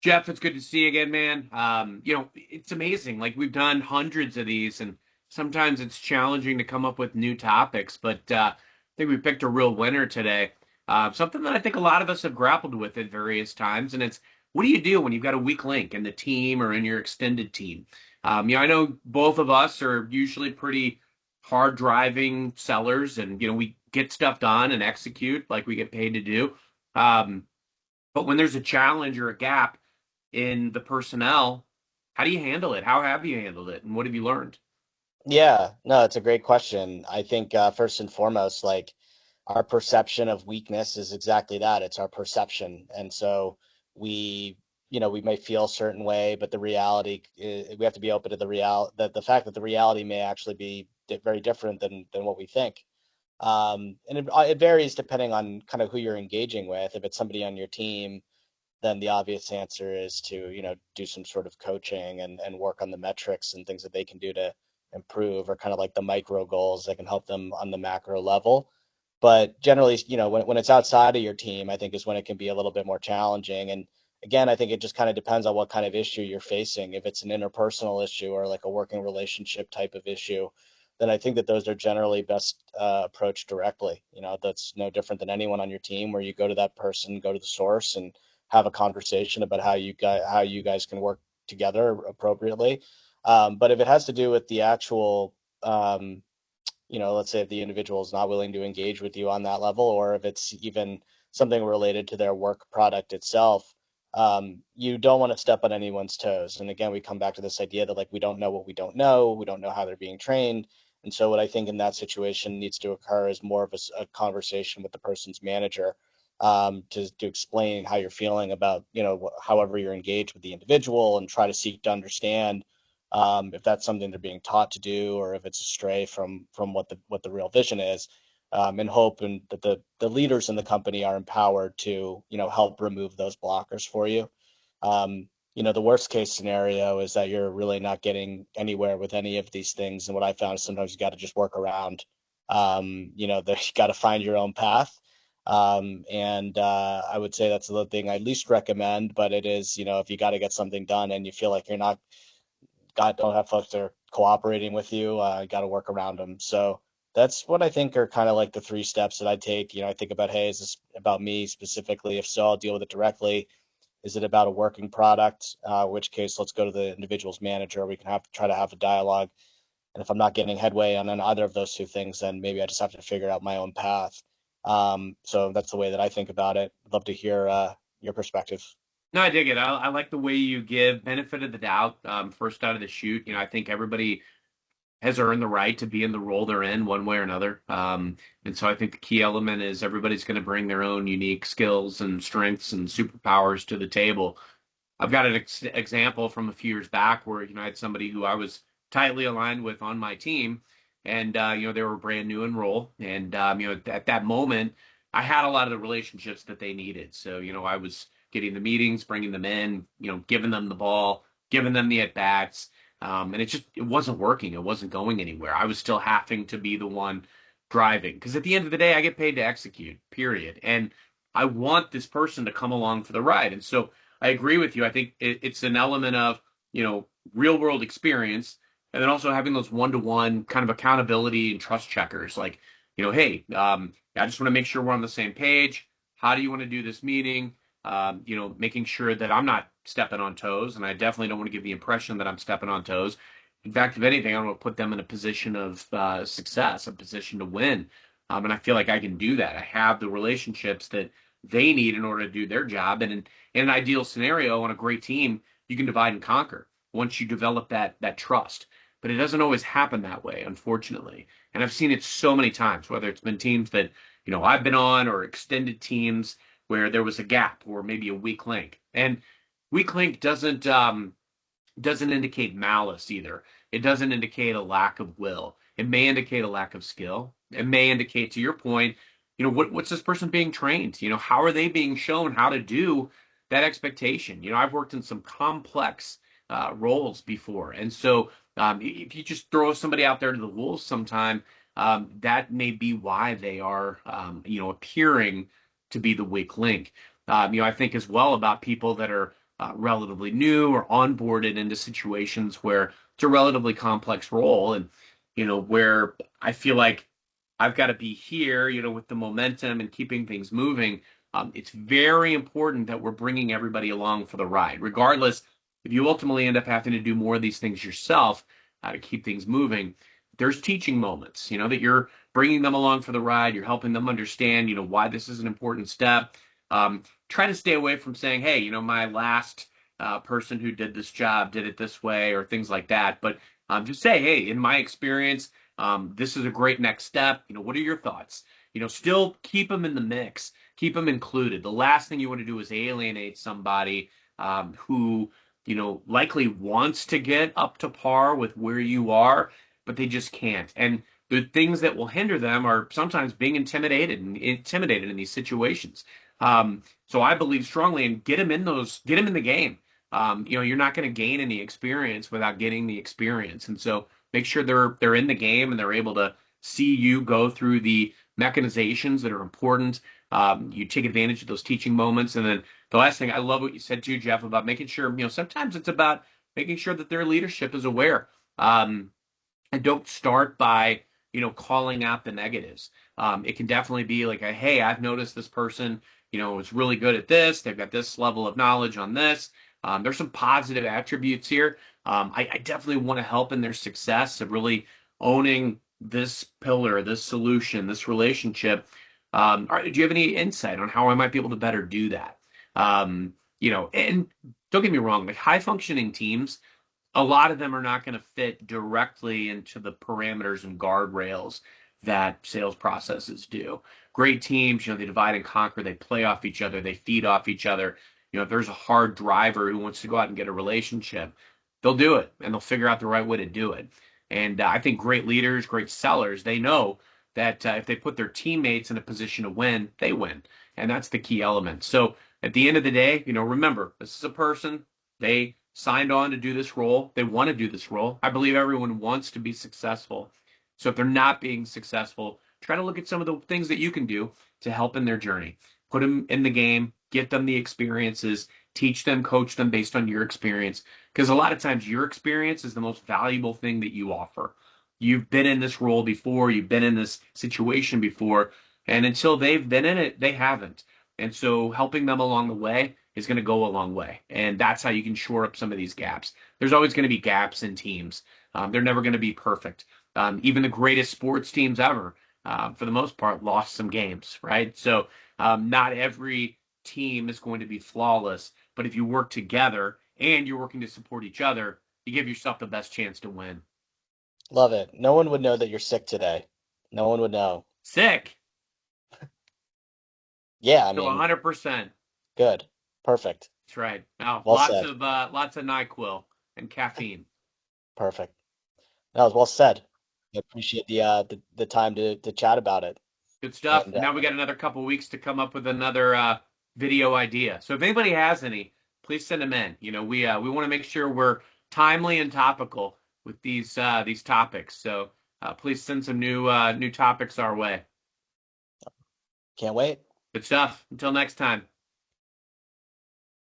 Jeff, it's good to see you again, man. It's amazing. Like we've done hundreds of these, and sometimes it's challenging to come up with new topics. But I think we picked a real winner today. Something that I think a lot of us have grappled with at various times, and it's what do you do when you've got a weak link in the team or in your extended team? I know both of us are usually pretty hard driving sellers, and we get stuff done and execute like we get paid to do. Um, but when there's a challenge or a gap in the personnel, how do you handle it? How have you handled it? And what have you learned? Yeah, no, it's a great question. I think first and foremost, like our perception of weakness is exactly that. It's our perception. And so we, we may feel a certain way, but the reality, we have to be open to that the fact that the reality may actually be very different than what we think. And it varies depending on kind of who you're engaging with. If it's somebody on your team, then the obvious answer is to, do some sort of coaching and work on the metrics and things that they can do to improve, or kind of like the micro goals that can help them on the macro level. But generally, when it's outside of your team, I think is when it can be a little bit more challenging. And again, I think it just kind of depends on what kind of issue you're facing. If it's an interpersonal issue or like a working relationship type of issue, then I think that those are generally best approached directly. That's no different than anyone on your team, where you go to that person, go to the source, and have a conversation about how you guys can work together appropriately. But if it has to do with the actual, let's say if the individual is not willing to engage with you on that level, or if it's even something related to their work product itself, you don't want to step on anyone's toes. And again, we come back to this idea that like we don't know what we don't know how they're being trained. And so what I think in that situation needs to occur is more of a conversation with the person's manager, to explain how you're feeling about, however you're engaged with the individual, and try to seek to understand if that's something they're being taught to do, or if it's a stray from what the real vision is, and hope and that the leaders in the company are empowered to, help remove those blockers for you. The worst case scenario is that you're really not getting anywhere with any of these things. And what I found is sometimes you got to just work around. That you got to find your own path. And I would say that's the thing I least recommend, but it is, if you got to get something done and you feel like you're not don't have folks that are cooperating with you, got to work around them. So that's what I think are kind of like the three steps that I take. I think about, hey, is this about me specifically? If so, I'll deal with it directly. Is it about a working product? In which case, let's go to the individual's manager. We can try to have a dialogue. And if I'm not getting headway on either of those two things, then maybe I just have to figure out my own path. So that's the way that I think about it. I'd love to hear your perspective. No, I dig it. I like the way you give benefit of the doubt first out of the chute. I think everybody has earned the right to be in the role they're in one way or another. And so I think the key element is everybody's going to bring their own unique skills and strengths and superpowers to the table. I've got an example from a few years back where, I had somebody who I was tightly aligned with on my team, and they were brand new in role, and at that moment, I had a lot of the relationships that they needed. So, I was getting the meetings, bringing them in, giving them the ball, giving them the at bats, and it wasn't working. It wasn't going anywhere. I was still having to be the one driving because at the end of the day, I get paid to execute, period. And I want this person to come along for the ride. And so I agree with you. I think it's an element of, real world experience, and then also having those one-to-one kind of accountability and trust checkers. Like, hey, I just want to make sure we're on the same page. How do you want to do this meeting? Making sure that I'm not stepping on toes, and I definitely don't want to give the impression that I'm stepping on toes. In fact, if anything, I want to put them in a position of success, a position to win. And I feel like I can do that. I have the relationships that they need in order to do their job. And in an ideal scenario on a great team, you can divide and conquer once you develop that trust. But it doesn't always happen that way, unfortunately. And I've seen it so many times, whether it's been teams that, I've been on or extended teams where there was a gap or maybe a weak link. And weak link doesn't indicate malice either. It doesn't indicate a lack of will. It may indicate a lack of skill. It may indicate, to your point, what's this person being trained? How are they being shown how to do that expectation? I've worked in some complex roles before, and so if you just throw somebody out there to the wolves sometime, that may be why they are, appearing to be the weak link. I think as well about people that are relatively new or onboarded into situations where it's a relatively complex role, and where I feel like I've got to be here, with the momentum and keeping things moving. It's very important that we're bringing everybody along for the ride, regardless if you ultimately end up having to do more of these things yourself to keep things moving. There's teaching moments, that you're bringing them along for the ride. You're helping them understand, why this is an important step. Try to stay away from saying, hey, my last person who did this job did it this way or things like that. But just say, hey, in my experience, this is a great next step. What are your thoughts? Still keep them in the mix, keep them included. The last thing you want to do is alienate somebody who, likely wants to get up to par with where you are, but they just can't. And the things that will hinder them are sometimes being intimidated in these situations. So I believe strongly in get them in the game. You're not going to gain any experience without getting the experience. And so make sure they're in the game and they're able to see you go through the mechanizations that are important. You take advantage of those teaching moments. And then the last thing, I love what you said too, Jeff, about making sure, sometimes it's about making sure that their leadership is aware. And don't start by, calling out the negatives. It can definitely be like, hey, I've noticed this person, is really good at this. They've got this level of knowledge on this. There's some positive attributes here. I definitely want to help in their success of really owning this pillar, this solution, this relationship. Do you have any insight on how I might be able to better do that? And don't get me wrong, like high functioning teams, a lot of them are not going to fit directly into the parameters and guardrails that sales processes do. Great teams, they divide and conquer, they play off each other, they feed off each other. If there's a hard driver who wants to go out and get a relationship, they'll do it and they'll figure out the right way to do it. And I think great leaders, great sellers, they know that if they put their teammates in a position to win, they win. And that's the key element. So at the end of the day, remember, this is a person. They signed on to do this role. They want to do this role. I believe everyone wants to be successful. So if they're not being successful, try to look at some of the things that you can do to help in their journey. Put them in the game, get them the experiences, teach them, coach them based on your experience. Because a lot of times your experience is the most valuable thing that you offer. You've been in this role before, you've been in this situation before, and until they've been in it, they haven't. And so helping them along the way is going to go a long way. And that's how you can shore up some of these gaps. There's always going to be gaps in teams. They're never going to be perfect. Even the greatest sports teams ever, for the most part, lost some games, right? So not every team is going to be flawless, but if you work together and you're working to support each other, you give yourself the best chance to win. Love it. No one would know that you're sick today. No one would know. Sick. Yeah, I So mean, 100%. good. Perfect. That's right. Now, Well said. lots of NyQuil and caffeine. Perfect. That was well said. I appreciate the time to chat about it. Good stuff. And And now we got another couple weeks to come up with another video idea. So if anybody has any, please send them in. We want to make sure we're timely and topical with these topics. So please send some new topics our way. can't wait. Good stuff. Until next time.